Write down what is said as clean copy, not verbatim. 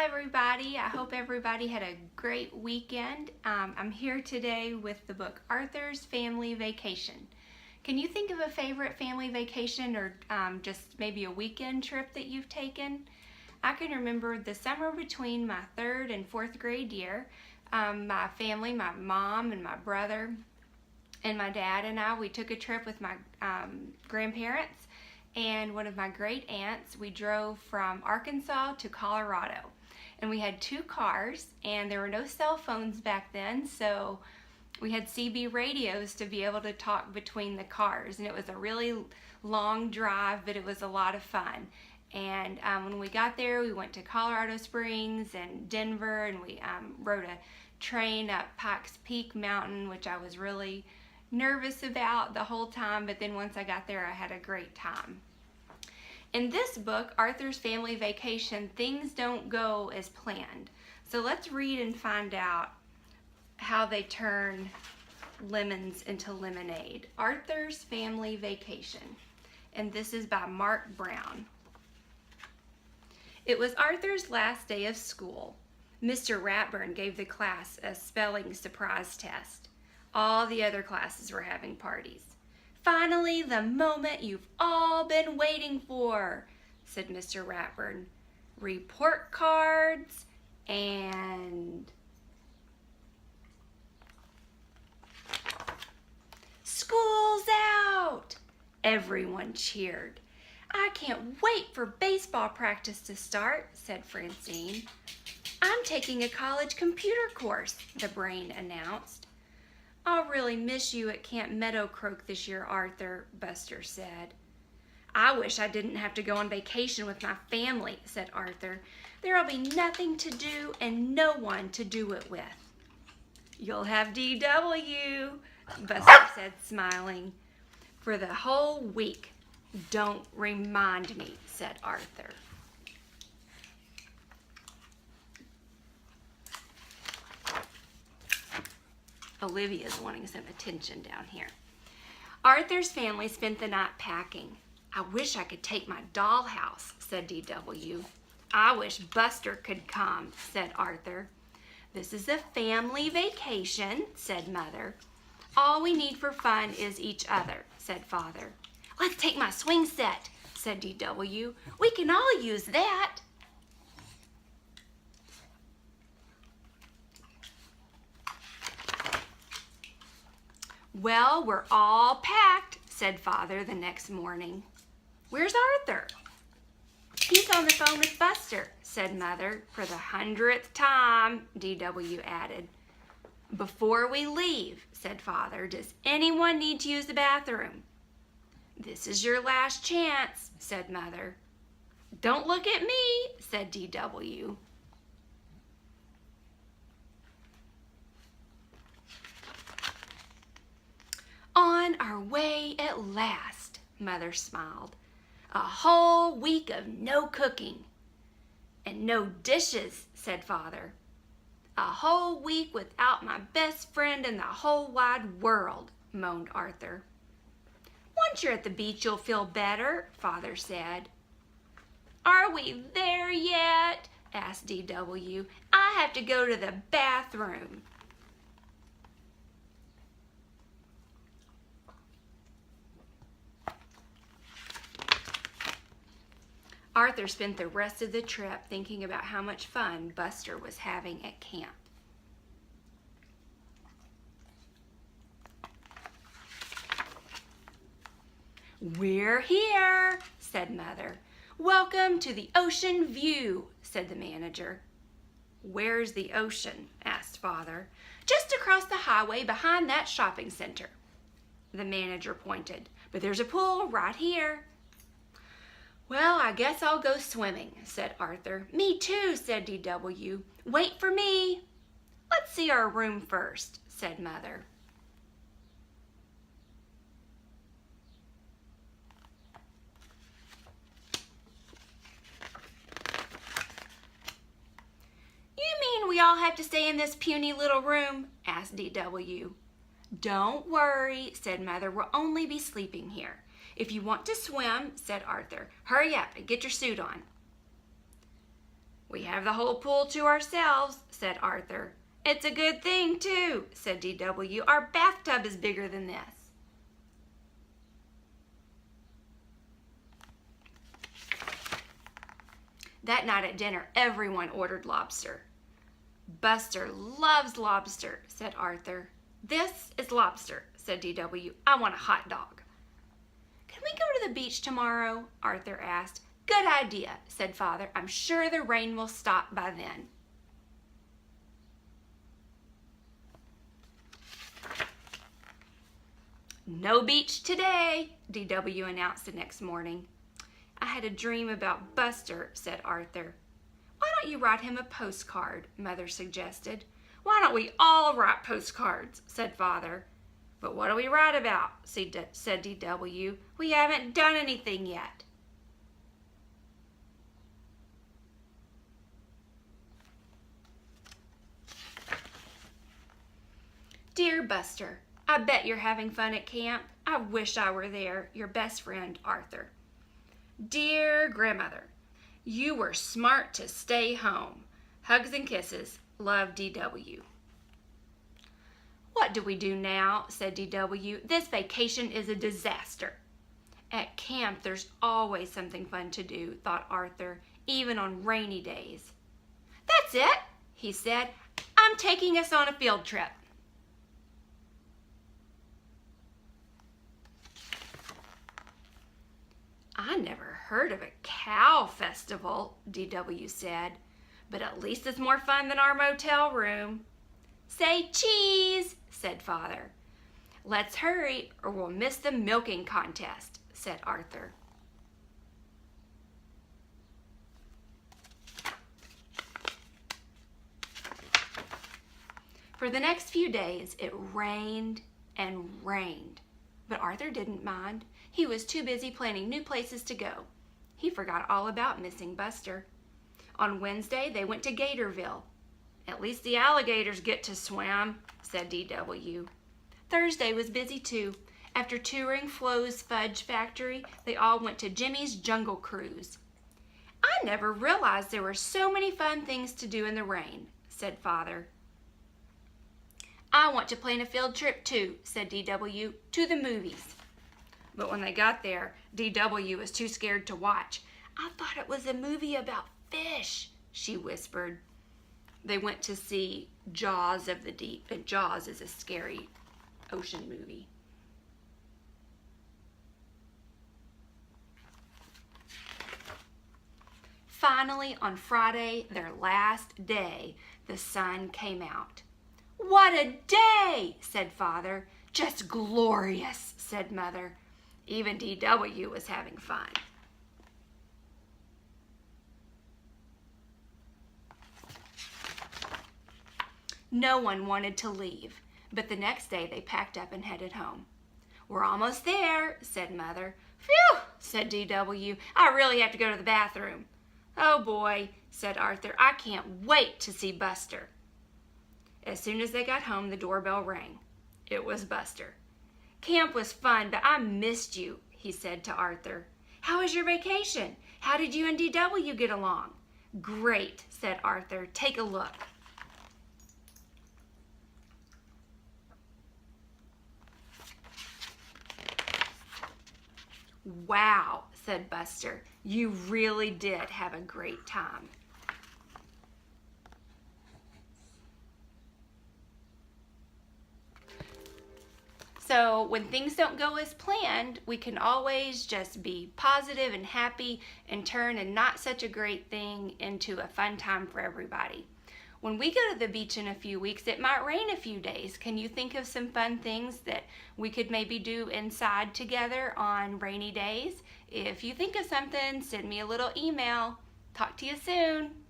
Hi everybody, I hope everybody had a great weekend. I'm here today with the book Arthur's Family Vacation. Can you think of a favorite family vacation or just maybe a weekend trip that you've taken? I can remember the summer between my 3rd and 4th grade year. My family, my mom and my brother and my dad and we took a trip with my grandparents and one of my great aunts. We drove from Arkansas to Colorado, and we had 2 cars, and there were no cell phones back then, so we had CB radios to be able to talk between the cars, and it was a really long drive, but it was a lot of fun. And when we got there, we went to Colorado Springs and Denver, and we rode a train up Pikes Peak Mountain, which I was really nervous about the whole time, but then once I got there, I had a great time. In this book, Arthur's Family Vacation, things don't go as planned. So let's read and find out how they turn lemons into lemonade. Arthur's Family Vacation, and this is by Mark Brown. It was Arthur's last day of school. Mr. Ratburn gave the class a spelling surprise test. All the other classes were having parties. "Finally, the moment you've all been waiting for," said Mr. Ratburn. "Report cards and school's out." Everyone cheered. "I can't wait for baseball practice to start," said Francine. "I'm taking a college computer course," the brain announced. "I'll really miss you at Camp Meadowcroak this year, Arthur," Buster said. "I wish I didn't have to go on vacation with my family," said Arthur. "There'll be nothing to do and no one to do it with." "You'll have DW," Buster said, smiling. "For the whole week." "Don't remind me," said Arthur. Olivia's wanting some attention down here. Arthur's family spent the night packing. "I wish I could take my dollhouse," said DW. "I wish Buster could come," said Arthur. "This is a family vacation," said Mother. "All we need for fun is each other," said Father. "Let's take my swing set," said DW. "We can all use that." "Well, we're all packed," said Father the next morning. "Where's Arthur?" "He's on the phone with Buster," said Mother. "For the 100th time," DW added. "Before we leave," said Father, "does anyone need to use the bathroom?" "This is your last chance," said Mother. "Don't look at me," said DW. "On our way at last," Mother smiled. "A whole week of no cooking." "And no dishes," said Father. "A whole week without my best friend in the whole wide world," moaned Arthur. "Once you're at the beach, you'll feel better," Father said. "Are we there yet?" asked DW. "I have to go to the bathroom." Arthur spent the rest of the trip thinking about how much fun Buster was having at camp. "We're here," said Mother. "Welcome to the Ocean View," said the manager. "Where's the ocean?" asked Father. "Just across the highway behind that shopping center." The manager pointed. "But there's a pool right here." "Well, I guess I'll go swimming," said Arthur. "Me too," said DW. "Wait for me." "Let's see our room first," said Mother. "You mean we all have to stay in this puny little room?" asked DW. "Don't worry," said Mother. "We'll only be sleeping here. If you want to swim," said Arthur, "hurry up and get your suit on." "We have the whole pool to ourselves," said Arthur. "It's a good thing, too," said D.W. "Our bathtub is bigger than this." That night at dinner, everyone ordered lobster. "Buster loves lobster," said Arthur. "This is lobster," said D.W. "I want a hot dog." "Can we go to the beach tomorrow?" Arthur asked. "Good idea," said Father. "I'm sure the rain will stop by then." "No beach today," D.W. announced the next morning. "I had a dream about Buster," said Arthur. "Why don't you write him a postcard?" Mother suggested. "Why don't we all write postcards?" said Father. "But what do we write about?" said D.W. "We haven't done anything yet." "Dear Buster, I bet you're having fun at camp. I wish I were there. Your best friend, Arthur." "Dear Grandmother, you were smart to stay home. Hugs and kisses. Love, D.W." "What do we do now?" said D.W. "This vacation is a disaster." "At camp, there's always something fun to do," thought Arthur, "even on rainy days." "That's it," he said. "I'm taking us on a field trip." "I never heard of a cow festival," D.W. said, "but at least it's more fun than our motel room." "Say cheese," said Father. "Let's hurry or we'll miss the milking contest," said Arthur. For the next few days, it rained and rained, but Arthur didn't mind. He was too busy planning new places to go. He forgot all about missing Buster. On Wednesday, they went to Gatorville. "At least the alligators get to swim," said D.W. Thursday was busy too. After touring Flo's Fudge Factory, they all went to Jimmy's Jungle Cruise. "I never realized there were so many fun things to do in the rain," said Father. "I want to plan a field trip too," said D.W., "to the movies." But when they got there, D.W. was too scared to watch. "I thought it was a movie about fish," she whispered. They went to see Jaws of the Deep, and Jaws is a scary ocean movie. Finally, on Friday, their last day, the sun came out. "What a day!" said Father. "Just glorious," said Mother. Even D.W. was having fun. No one wanted to leave, but the next day they packed up and headed home. "We're almost there," said Mother. "Phew," said D.W. "I really have to go to the bathroom." "Oh boy," said Arthur, "I can't wait to see Buster." As soon as they got home, the doorbell rang. It was Buster. "Camp was fun, but I missed you," he said to Arthur. "How was your vacation? How did you and D.W. get along?" "Great," said Arthur. "Take a look." "Wow," said Buster. "You really did have a great time." So when things don't go as planned, we can always just be positive and happy and turn a not such a great thing into a fun time for everybody. When we go to the beach in a few weeks, it might rain a few days. Can you think of some fun things that we could maybe do inside together on rainy days? If you think of something, send me a little email. Talk to you soon.